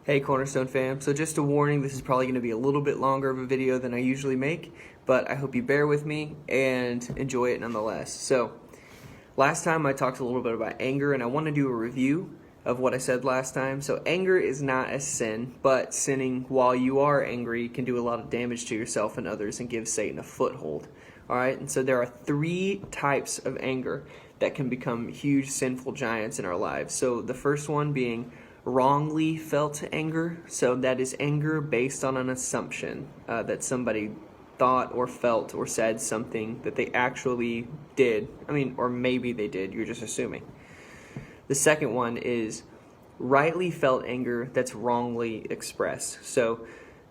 Hey Cornerstone fam, so just a warning, this is probably going to be a little bit longer of a video than I usually make, but I hope you bear with me and enjoy it nonetheless. So, last time I talked a little bit about anger, and I want to do a review of what I said last time. So anger is not a sin, but sinning while you are angry can do a lot of damage to yourself and others and give Satan a foothold. Alright, and so there are three types of anger that can become huge sinful giants in our lives. So the first one being wrongly felt anger. So that is anger based on an assumption that somebody thought or felt or said something that they actually did. Or maybe they did, you're just assuming. The second one is rightly felt anger that's wrongly expressed. So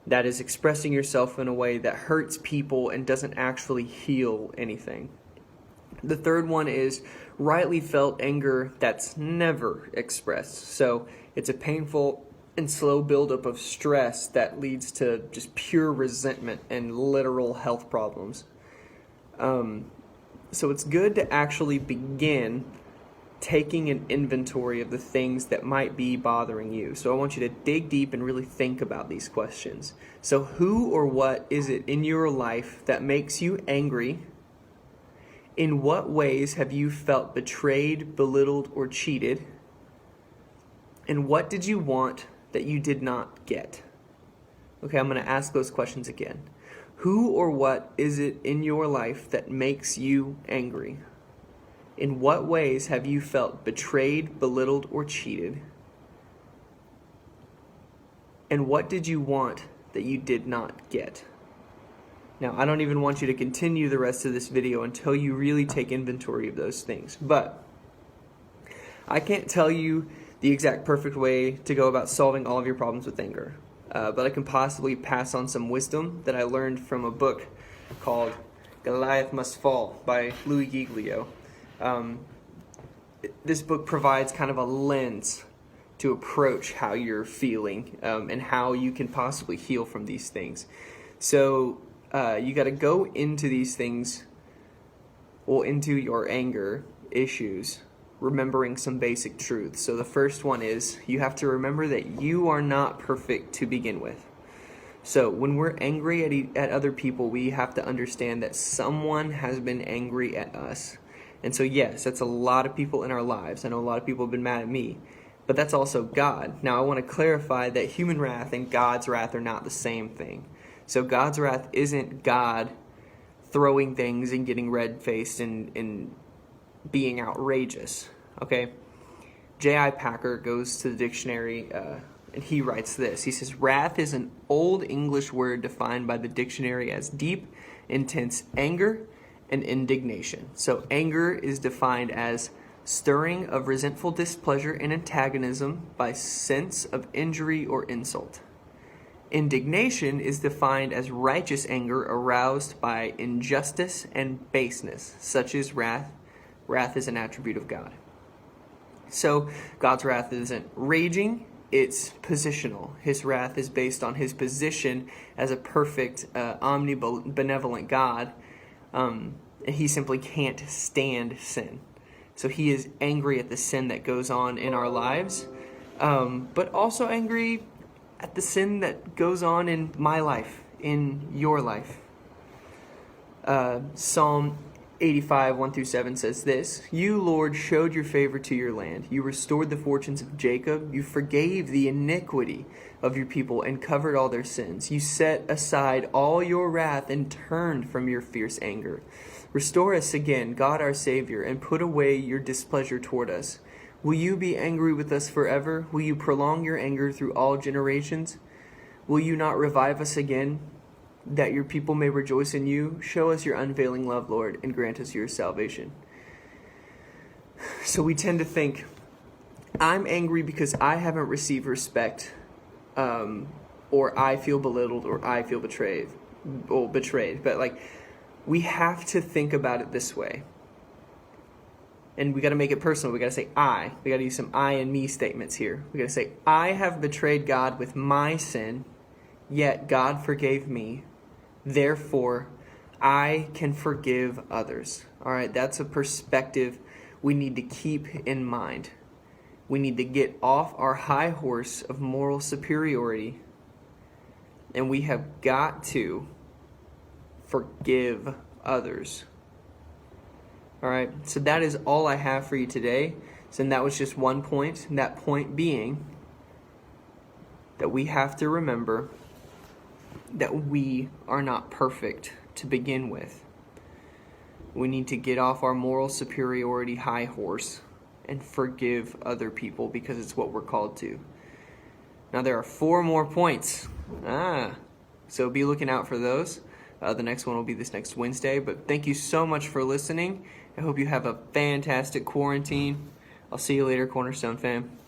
that is expressing yourself in a way that hurts people and doesn't actually heal anything. The third one is rightly felt anger that's never expressed. So it's a painful and slow buildup of stress that leads to just pure resentment and literal health problems. So it's good to actually begin taking an inventory of the things that might be bothering you. So I want you to dig deep and really think about these questions. So who or what is it in your life that makes you angry? In what ways have you felt betrayed, belittled, or cheated? And what did you want that you did not get? Okay, I'm going to ask those questions again. Who or what is it in your life that makes you angry? In what ways have you felt betrayed, belittled, or cheated? And what did you want that you did not get? Now, I don't even want you to continue the rest of this video until you really take inventory of those things. But I can't tell you the exact perfect way to go about solving all of your problems with anger. But I can possibly pass on some wisdom that I learned from a book called Goliath Must Fall by Louis Giglio. This book provides kind of a lens to approach how you're feeling and how you can possibly heal from these things. So you got to go into these things, into your anger issues, remembering some basic truths. So the first one is you have to remember that you are not perfect to begin with. So when we're angry at other people, we have to understand that someone has been angry at us. And so yes, that's a lot of people in our lives. I know a lot of people have been mad at me, but that's also God. Now I want to clarify that human wrath and God's wrath are not the same thing. So God's wrath isn't God throwing things and getting red-faced and being outrageous, okay? J.I. Packer goes to the dictionary and he writes this. He says, wrath is an old English word defined by the dictionary as deep, intense anger and indignation. So anger is defined as stirring of resentful displeasure and antagonism by sense of injury or insult. Indignation is defined as righteous anger aroused by injustice and baseness, such as wrath. Wrath is an attribute of God. So God's wrath isn't raging, it's positional. His wrath is based on his position as a perfect, omnibenevolent God. He simply can't stand sin. So he is angry at the sin that goes on in our lives, but also angry at the sin that goes on in my life, in your life. Psalm 85, 1-7 says this, you, Lord, showed your favor to your land. You restored the fortunes of Jacob. You forgave the iniquity of your people and covered all their sins. You set aside all your wrath and turned from your fierce anger. Restore us again, God our Savior, and put away your displeasure toward us. Will you be angry with us forever? Will you prolong your anger through all generations? Will you not revive us again, that your people may rejoice in you? Show us your unfailing love, Lord, and grant us your salvation. So we tend to think, I'm angry because I haven't received respect, or I feel belittled, or I feel betrayed. But we have to think about it this way. And we got to make it personal. We got to say I. We got to use some I and me statements here. We got to say, I have betrayed God with my sin, yet God forgave me. Therefore, I can forgive others. All right, that's a perspective we need to keep in mind. We need to get off our high horse of moral superiority, and we have got to forgive others. All right, so that is all I have for you today. So that was just one point, and that point being that we have to remember that we are not perfect to begin with. We need to get off our moral superiority high horse and forgive other people because it's what we're called to. Now there are 4 more points. So be looking out for those. The next one will be this next Wednesday. But thank you so much for listening. I hope you have a fantastic quarantine. I'll see you later, Cornerstone fam.